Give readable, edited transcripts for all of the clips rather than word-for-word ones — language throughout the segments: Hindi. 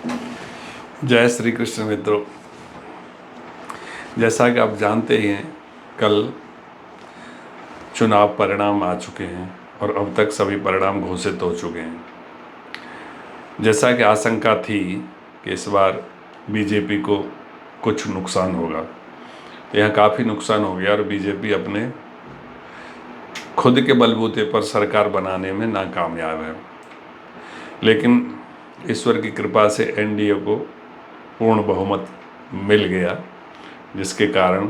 जय श्री कृष्ण मित्रों। जैसा कि आप जानते ही हैं, कल चुनाव परिणाम आ चुके हैं और अब तक सभी परिणाम घोषित हो चुके हैं। जैसा कि आशंका थी कि इस बार बीजेपी को कुछ नुकसान होगा, यह काफ़ी नुकसान हो गया और बीजेपी अपने खुद के बलबूते पर सरकार बनाने में नाकामयाब है। लेकिन ईश्वर की कृपा से एनडीए को पूर्ण बहुमत मिल गया, जिसके कारण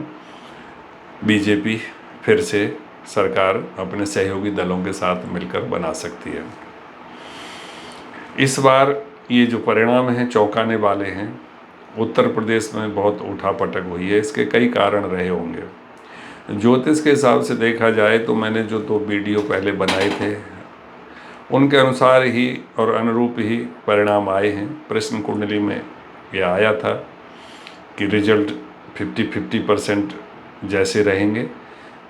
बीजेपी फिर से सरकार अपने सहयोगी दलों के साथ मिलकर बना सकती है। इस बार ये जो परिणाम हैं चौंकाने वाले हैं। उत्तर प्रदेश में बहुत उठापटक हुई है, इसके कई कारण रहे होंगे। ज्योतिष के हिसाब से देखा जाए तो मैंने जो 2 वीडियो पहले बनाए थे उनके अनुसार ही और अनुरूप ही परिणाम आए हैं। प्रश्न कुंडली में यह आया था कि रिजल्ट 50-50% जैसे रहेंगे,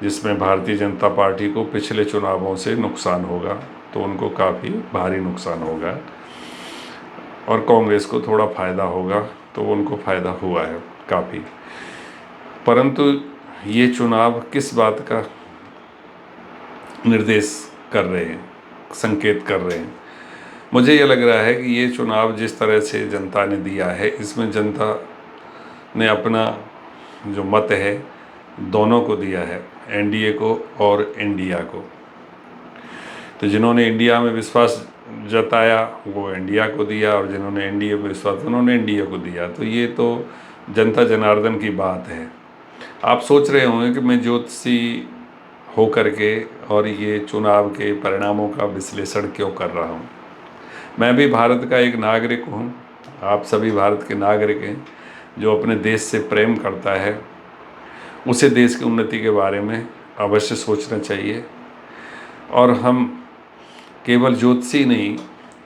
जिसमें भारतीय जनता पार्टी को पिछले चुनावों से नुकसान होगा, तो उनको काफ़ी भारी नुकसान होगा, और कांग्रेस को थोड़ा फ़ायदा होगा, तो उनको फ़ायदा हुआ है काफ़ी। परंतु ये चुनाव किस बात का निर्देश कर रहे हैं, संकेत कर रहे हैं? मुझे ये लग रहा है कि ये चुनाव जिस तरह से जनता ने दिया है, इसमें जनता ने अपना जो मत है दोनों को दिया है, एनडीए को और इंडिया को। तो जिन्होंने इंडिया में विश्वास जताया वो इंडिया को दिया, और जिन्होंने एनडीए में विश्वास उन्होंने एनडीए को दिया। तो ये तो जनता जनार्दन की बात है। आप सोच रहे होंगे कि मैं ज्योतिषी हो करके और ये चुनाव के परिणामों का विश्लेषण क्यों कर रहा हूँ। मैं भी भारत का एक नागरिक हूँ, आप सभी भारत के नागरिक हैं। जो अपने देश से प्रेम करता है उसे देश की उन्नति के बारे में अवश्य सोचना चाहिए। और हम केवल ज्योतिषी नहीं,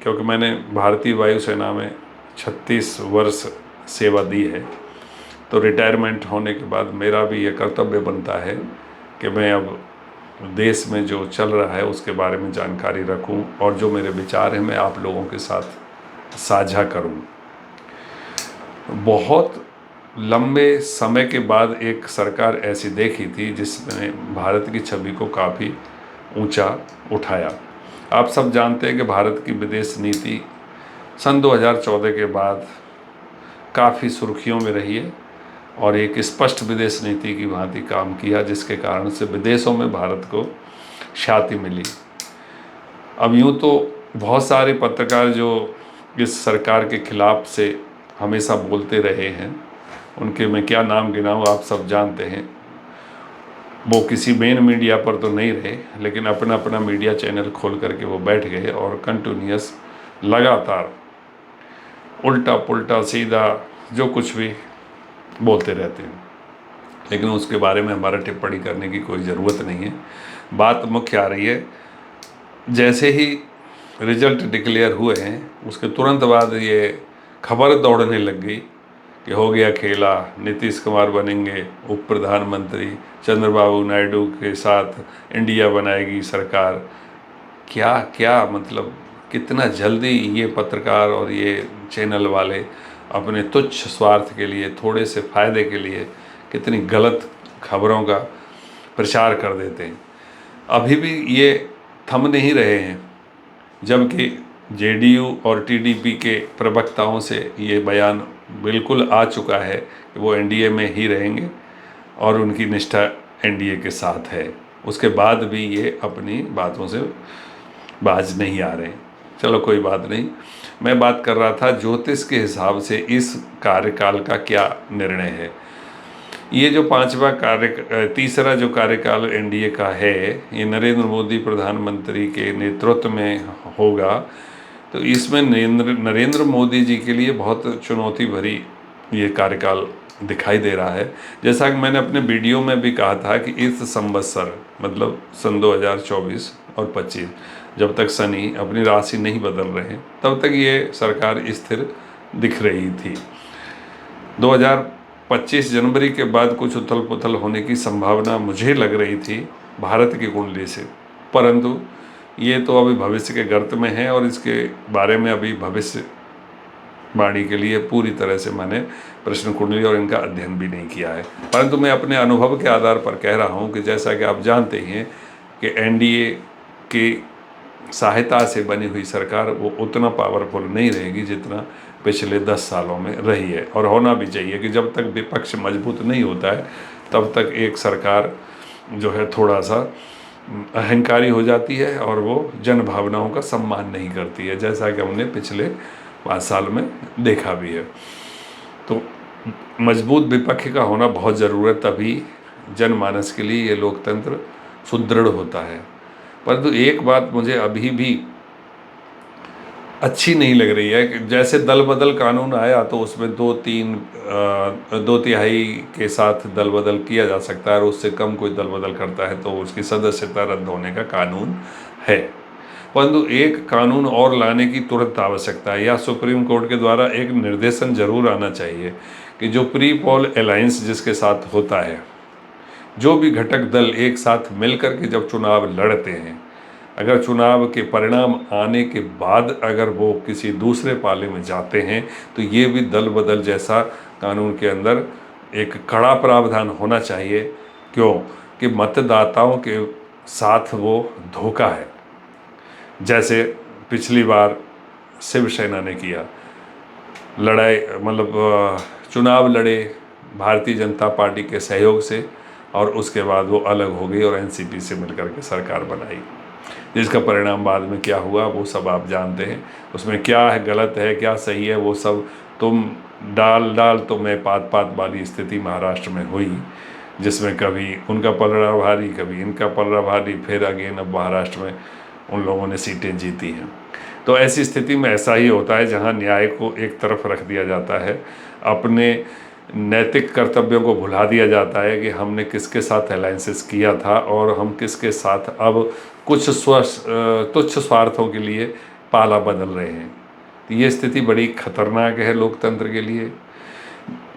क्योंकि मैंने भारतीय वायुसेना में 36 वर्ष सेवा दी है, तो रिटायरमेंट होने के बाद मेरा भी ये कर्तव्य बनता है कि मैं अब देश में जो चल रहा है उसके बारे में जानकारी रखूं, और जो मेरे विचार हैं मैं आप लोगों के साथ साझा करूं। बहुत लंबे समय के बाद एक सरकार ऐसी देखी थी जिसने भारत की छवि को काफ़ी ऊंचा उठाया। आप सब जानते हैं कि भारत की विदेश नीति सन 2014 के बाद काफ़ी सुर्खियों में रही है और एक स्पष्ट विदेश नीति की भांति काम किया, जिसके कारण से विदेशों में भारत को ख्याति मिली। अब यूँ तो बहुत सारे पत्रकार जो इस सरकार के खिलाफ से हमेशा बोलते रहे हैं, उनके मैं क्या नाम गिनाऊँ, आप सब जानते हैं। वो किसी मेन मीडिया पर तो नहीं रहे, लेकिन अपना अपना मीडिया चैनल खोल करके वो बैठ गए और कंटिन्यूस लगातार उल्टा पुल्टा सीधा जो कुछ भी बोलते रहते हैं। लेकिन उसके बारे में हमारा टिप्पणी करने की कोई ज़रूरत नहीं है। बात मुख्य आ रही है, जैसे ही रिजल्ट डिक्लेयर हुए हैं उसके तुरंत बाद ये खबर दौड़ने लग गई कि हो गया खेला, नीतीश कुमार बनेंगे उप प्रधानमंत्री, चंद्रबाबू नायडू के साथ इंडिया बनाएगी सरकार। क्या क्या मतलब कितना जल्दी ये पत्रकार और ये चैनल वाले अपने तुच्छ स्वार्थ के लिए, थोड़े से फ़ायदे के लिए कितनी गलत खबरों का प्रचार कर देते हैं। अभी भी ये थम नहीं रहे हैं, जबकि जेडीयू और टीडीपी के प्रवक्ताओं से ये बयान बिल्कुल आ चुका है कि वो एनडीए में ही रहेंगे और उनकी निष्ठा एनडीए के साथ है। उसके बाद भी ये अपनी बातों से बाज नहीं आ रहे। चलो कोई बात नहीं, मैं बात कर रहा था ज्योतिष के हिसाब से इस कार्यकाल का क्या निर्णय है। ये जो तीसरा जो कार्यकाल एनडीए का है, ये नरेंद्र मोदी प्रधानमंत्री के नेतृत्व में होगा। तो इसमें नरेंद्र मोदी जी के लिए बहुत चुनौती भरी ये कार्यकाल दिखाई दे रहा है। जैसा कि मैंने अपने वीडियो में भी कहा था कि इस संवत्सर मतलब सन 2024 और 25, जब तक शनि अपनी राशि नहीं बदल रहे हैं तब तक ये सरकार स्थिर दिख रही थी। 2025 जनवरी के बाद कुछ उथल पुथल होने की संभावना मुझे लग रही थी भारत की कुंडली से, परंतु ये तो अभी भविष्य के गर्त में है और इसके बारे में अभी भविष्य वाणी के लिए पूरी तरह से मैंने प्रश्न कुंडली और इनका अध्ययन भी नहीं किया है, परंतु मैं अपने अनुभव के आधार पर कह रहा हूँ कि जैसा कि आप जानते ही हैं कि एनडीए की सहायता से बनी हुई सरकार वो उतना पावरफुल नहीं रहेगी जितना पिछले 10 सालों में रही है, और होना भी चाहिए कि जब तक विपक्ष मजबूत नहीं होता है तब तक एक सरकार जो है थोड़ा सा अहंकारी हो जाती है और वो जन भावनाओं का सम्मान नहीं करती है, जैसा कि हमने पिछले 5 साल में देखा भी है। तो मजबूत विपक्ष का होना बहुत ज़रूरी है, तभी जनमानस के लिए ये लोकतंत्र सुदृढ़ होता है। परंतु एक बात मुझे अभी भी अच्छी नहीं लग रही है कि जैसे दल बदल कानून आया तो उसमें 2/3 के साथ दल बदल किया जा सकता है, और उससे कम कोई दल बदल करता है तो उसकी सदस्यता रद्द होने का कानून है। परंतु एक कानून और लाने की तुरंत आवश्यकता है, या सुप्रीम कोर्ट के द्वारा एक निर्देशन जरूर आना चाहिए कि जो प्री पोल अलायंस जिसके साथ होता है, जो भी घटक दल एक साथ मिलकर के जब चुनाव लड़ते हैं, अगर चुनाव के परिणाम आने के बाद अगर वो किसी दूसरे पाले में जाते हैं तो ये भी दल बदल जैसा कानून के अंदर एक कड़ा प्रावधान होना चाहिए। क्यों कि मतदाताओं के साथ वो धोखा है, जैसे पिछली बार शिवसेना ने किया, लड़ाई मतलब चुनाव लड़े भारतीय जनता पार्टी के सहयोग से, और उसके बाद वो अलग हो गई और एनसीपी से मिलकर के सरकार बनाई, जिसका परिणाम बाद में क्या हुआ वो सब आप जानते हैं। उसमें क्या है गलत है क्या सही है वो सब तुम डाल तो मैं पात पात वाली स्थिति महाराष्ट्र में हुई, जिसमें कभी उनका पलड़ा भारी कभी इनका पलड़ा भारी, फिर अगेन अब महाराष्ट्र में उन लोगों ने सीटें जीती हैं। तो ऐसी स्थिति में ऐसा ही होता है जहां न्याय को एक तरफ रख दिया जाता है, अपने नैतिक कर्तव्यों को भुला दिया जाता है कि हमने किसके साथ अलायंसेस किया था और हम किसके साथ अब कुछ तुच्छ स्वार्थों के लिए पाला बदल रहे हैं। तो ये स्थिति बड़ी खतरनाक है लोकतंत्र के लिए।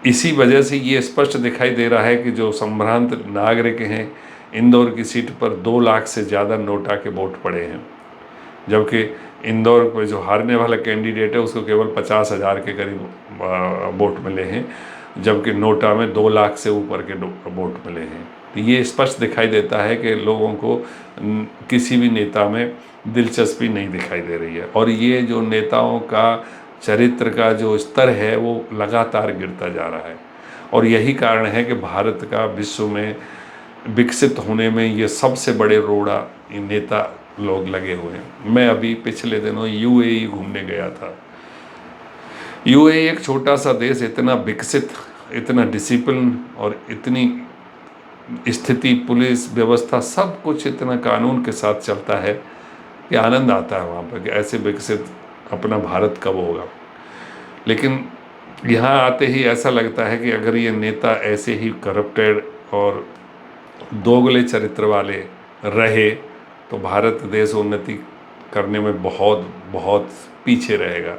इसी वजह से ये स्पष्ट दिखाई दे रहा है कि जो संभ्रांत नागरिक हैं, इंदौर की सीट पर 2 लाख से ज़्यादा नोटा के वोट पड़े हैं, जबकि इंदौर पर जो हारने वाला कैंडिडेट है उसको केवल 50,000 के करीब वोट मिले हैं, जबकि नोटा में 2 लाख से ऊपर के वोट मिले हैं। तो ये स्पष्ट दिखाई देता है कि लोगों को किसी भी नेता में दिलचस्पी नहीं दिखाई दे रही है, और ये जो नेताओं का चरित्र का जो स्तर है वो लगातार गिरता जा रहा है, और यही कारण है कि भारत का विश्व में विकसित होने में ये सबसे बड़े रोड़ा ये नेता लोग लगे हुए हैं। मैं अभी पिछले दिनों यूएई घूमने गया था। यूएई एक छोटा सा देश, इतना विकसित, इतना डिसिप्लिन और इतनी स्थिति, पुलिस व्यवस्था, सब कुछ इतना कानून के साथ चलता है कि आनंद आता है वहाँ पर कि ऐसे विकसित अपना भारत कब होगा। लेकिन यहाँ आते ही ऐसा लगता है कि अगर ये नेता ऐसे ही करप्टेड और दोगले चरित्र वाले रहे तो भारत देश उन्नति करने में बहुत बहुत पीछे रहेगा।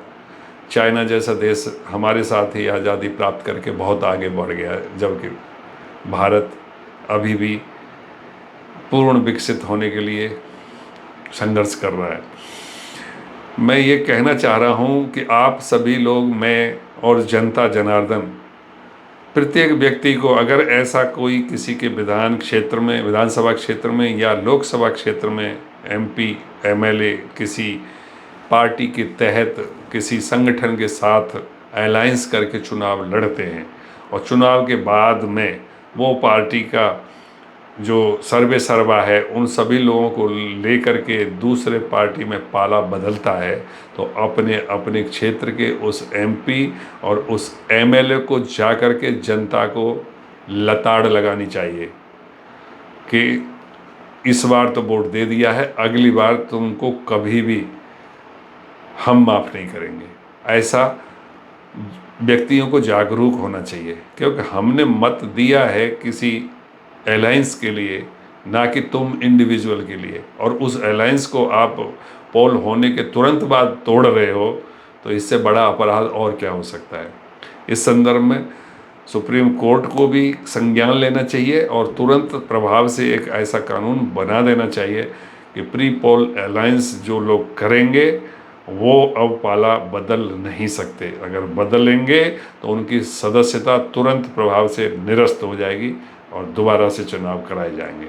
चाइना जैसा देश हमारे साथ ही आज़ादी प्राप्त करके बहुत आगे बढ़ गया, जबकि भारत अभी भी पूर्ण विकसित होने के लिए संघर्ष कर रहा है। मैं ये कहना चाह रहा हूँ कि आप सभी लोग, मैं और जनता जनार्दन, प्रत्येक व्यक्ति को अगर ऐसा कोई किसी के विधानसभा क्षेत्र में या लोकसभा क्षेत्र में एमपी एमएलए किसी पार्टी के तहत किसी संगठन के साथ अलायंस करके चुनाव लड़ते हैं और चुनाव के बाद में वो पार्टी का जो सर्वे सर्वा है उन सभी लोगों को लेकर के दूसरे पार्टी में पाला बदलता है, तो अपने अपने क्षेत्र के उस एमपी और उस एमएलए को जाकर के जनता को लताड़ लगानी चाहिए कि इस बार तो वोट दे दिया है, अगली बार तुमको कभी भी हम माफ़ नहीं करेंगे। ऐसा व्यक्तियों को जागरूक होना चाहिए, क्योंकि हमने मत दिया है किसी अलायंस के लिए, ना कि तुम इंडिविजुअल के लिए, और उस अलायंस को आप पोल होने के तुरंत बाद तोड़ रहे हो, तो इससे बड़ा अपराध और क्या हो सकता है। इस संदर्भ में सुप्रीम कोर्ट को भी संज्ञान लेना चाहिए और तुरंत प्रभाव से एक ऐसा कानून बना देना चाहिए कि प्री पोल अलायंस जो लोग करेंगे वो अब पाला बदल नहीं सकते। अगर बदलेंगे तो उनकी सदस्यता तुरंत प्रभाव से निरस्त हो जाएगी और दोबारा से चुनाव कराए जाएंगे।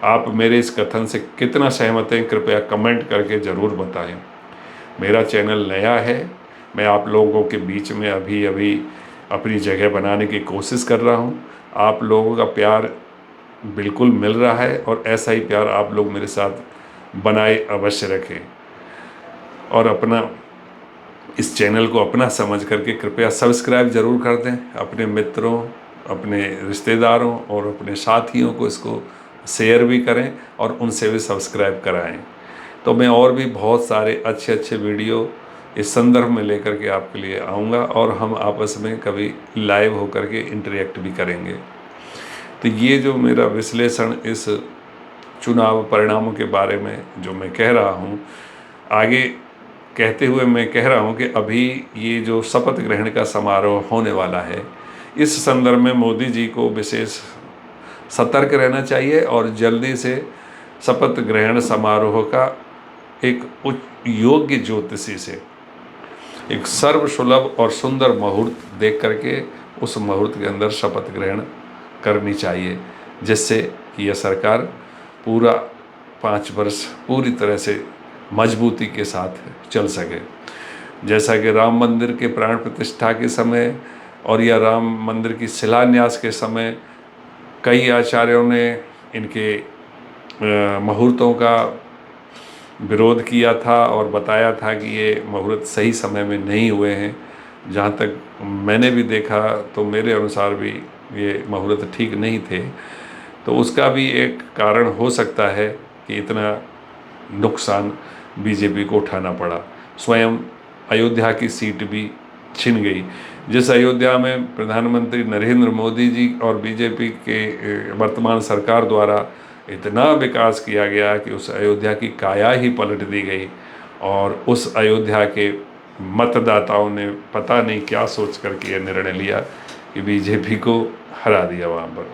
आप मेरे इस कथन से कितना सहमत हैं, कृपया कमेंट करके ज़रूर बताएं। मेरा चैनल नया है, मैं आप लोगों के बीच में अभी अभी अपनी जगह बनाने की कोशिश कर रहा हूँ। आप लोगों का प्यार बिल्कुल मिल रहा है और ऐसा ही प्यार आप लोग मेरे साथ बनाए अवश्य रखें और अपना इस चैनल को अपना समझ करके कृपया सब्सक्राइब ज़रूर कर दें। अपने मित्रों, अपने रिश्तेदारों और अपने साथियों को इसको शेयर भी करें और उनसे भी सब्सक्राइब कराएं। तो मैं और भी बहुत सारे अच्छे अच्छे वीडियो इस संदर्भ में लेकर के आपके लिए आऊँगा और हम आपस में कभी लाइव होकर के इंटरेक्ट भी करेंगे। तो ये जो मेरा विश्लेषण इस चुनाव परिणामों के बारे में जो मैं कह रहा हूँ, आगे कहते हुए मैं कह रहा हूँ कि अभी ये जो शपथ ग्रहण का समारोह होने वाला है, इस संदर्भ में मोदी जी को विशेष सतर्क रहना चाहिए और जल्दी से शपथ ग्रहण समारोह का एक उच्च योग्य ज्योतिषी से एक सर्वसुलभ और सुंदर मुहूर्त देख करके उस मुहूर्त के अंदर शपथ ग्रहण करनी चाहिए, जिससे कि यह सरकार पूरा 5 वर्ष पूरी तरह से मजबूती के साथ चल सके। जैसा कि राम मंदिर के प्राण प्रतिष्ठा के समय और या राम मंदिर की शिलान्यास के समय कई आचार्यों ने इनके मुहूर्तों का विरोध किया था और बताया था कि ये मुहूर्त सही समय में नहीं हुए हैं। जहाँ तक मैंने भी देखा तो मेरे अनुसार भी ये मुहूर्त ठीक नहीं थे। तो उसका भी एक कारण हो सकता है कि इतना नुकसान बीजेपी को उठाना पड़ा। स्वयं अयोध्या की सीट भी छिन गई। जिस अयोध्या में प्रधानमंत्री नरेंद्र मोदी जी और बीजेपी के वर्तमान सरकार द्वारा इतना विकास किया गया कि उस अयोध्या की काया ही पलट दी गई और उस अयोध्या के मतदाताओं ने पता नहीं क्या सोच करके यह निर्णय लिया कि बीजेपी को हरा दिया वहाँ पर।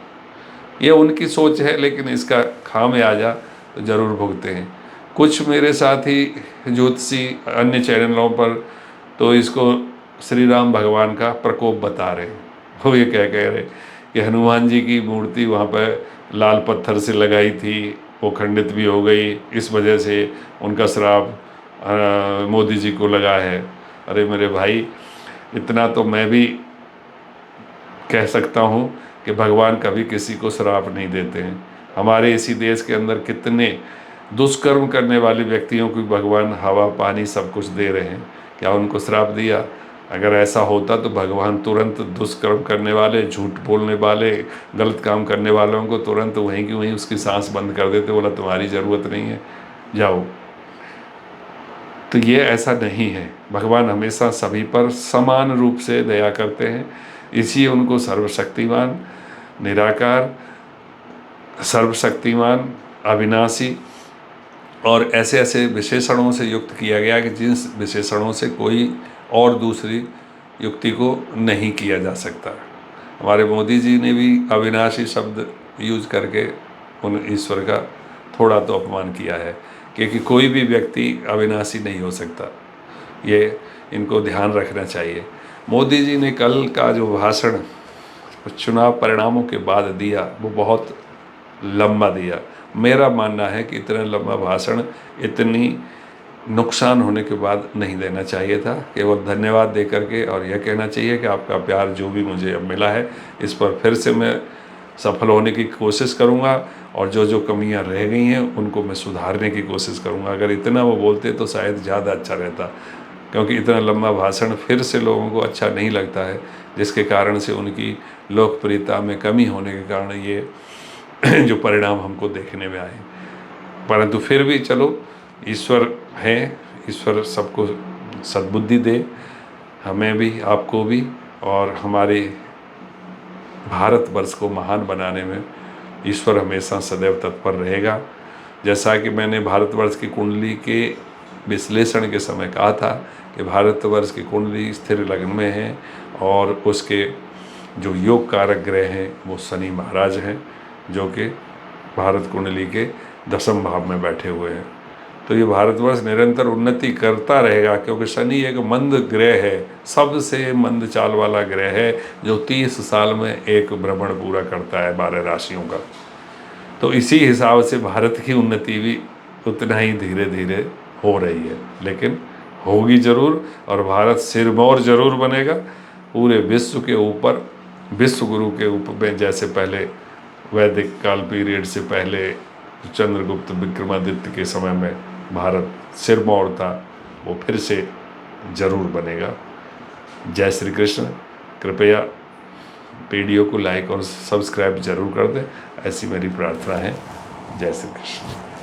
ये उनकी सोच है, लेकिन इसका खामियाजा तो ज़रूर भुगते हैं। कुछ मेरे साथी ज्योतिषी अन्य चैनलों पर तो इसको श्री राम भगवान का प्रकोप बता रहे हैं। वो ये कह रहे कि हनुमान जी की मूर्ति वहाँ पर लाल पत्थर से लगाई थी, वो खंडित भी हो गई, इस वजह से उनका श्राप मोदी जी को लगा है। अरे मेरे भाई, इतना तो मैं भी कह सकता हूँ कि भगवान कभी किसी को श्राप नहीं देते हैं। हमारे इसी देश के अंदर कितने दुष्कर्म करने वाले व्यक्तियों को भगवान हवा पानी सब कुछ दे रहे हैं, क्या उनको श्राप दिया? अगर ऐसा होता तो भगवान तुरंत दुष्कर्म करने वाले, झूठ बोलने वाले, गलत काम करने वालों को तुरंत वहीं की वहीं उसकी सांस बंद कर देते, बोला तुम्हारी ज़रूरत नहीं है, जाओ। तो ये ऐसा नहीं है। भगवान हमेशा सभी पर समान रूप से दया करते हैं, इसी उनको सर्वशक्तिमान, निराकार, सर्वशक्तिमान, अविनाशी और ऐसे ऐसे विशेषणों से युक्त किया गया कि जिन विशेषणों से कोई और दूसरी युक्ति को नहीं किया जा सकता। हमारे मोदी जी ने भी अविनाशी शब्द यूज करके उन ईश्वर का थोड़ा तो अपमान किया है, क्योंकि कोई भी व्यक्ति अविनाशी नहीं हो सकता। ये इनको ध्यान रखना चाहिए। मोदी जी ने कल का जो भाषण चुनाव परिणामों के बाद दिया वो बहुत लंबा दिया। मेरा मानना है कि इतना लंबा भाषण इतनी नुकसान होने के बाद नहीं देना चाहिए था। केवल धन्यवाद दे करके और यह कहना चाहिए कि आपका प्यार जो भी मुझे अब मिला है इस पर फिर से मैं सफल होने की कोशिश करूंगा और जो जो कमियां रह गई हैं उनको मैं सुधारने की कोशिश करूंगा। अगर इतना वो बोलते तो शायद ज़्यादा अच्छा रहता, क्योंकि इतना लंबा भाषण फिर से लोगों को अच्छा नहीं लगता है, जिसके कारण से उनकी लोकप्रियता में कमी होने के कारण ये जो परिणाम हमको देखने में आए। परंतु फिर भी चलो, ईश्वर है, ईश्वर सबको सद्बुद्धि दे, हमें भी आपको भी, और हमारे भारतवर्ष को महान बनाने में ईश्वर हमेशा सदैव तत्पर रहेगा। जैसा कि मैंने भारतवर्ष की कुंडली के विश्लेषण के समय कहा था कि भारतवर्ष की कुंडली स्थिर लग्न में है और उसके जो योग कारक ग्रह हैं वो शनि महाराज हैं, जो कि भारत कुंडली के 10वें भाव में बैठे हुए हैं। तो ये भारतवर्ष निरंतर उन्नति करता रहेगा, क्योंकि शनि एक मंद ग्रह है, सबसे मंद चाल वाला ग्रह है, जो 30 साल में एक भ्रमण पूरा करता है 12 राशियों का। तो इसी हिसाब से भारत की उन्नति भी उतना ही धीरे धीरे हो रही है, लेकिन होगी ज़रूर, और भारत सिरमौर ज़रूर बनेगा पूरे विश्व के ऊपर। विश्व गुरु के ऊपर में, जैसे पहले वैदिक काल पीरियड से पहले चंद्रगुप्त विक्रमादित्य के समय में भारत सिरमौर था, वो फिर से ज़रूर बनेगा। जय श्री कृष्ण। कृपया वीडियो को लाइक और सब्सक्राइब ज़रूर कर दें, ऐसी मेरी प्रार्थना है। जय श्री कृष्ण।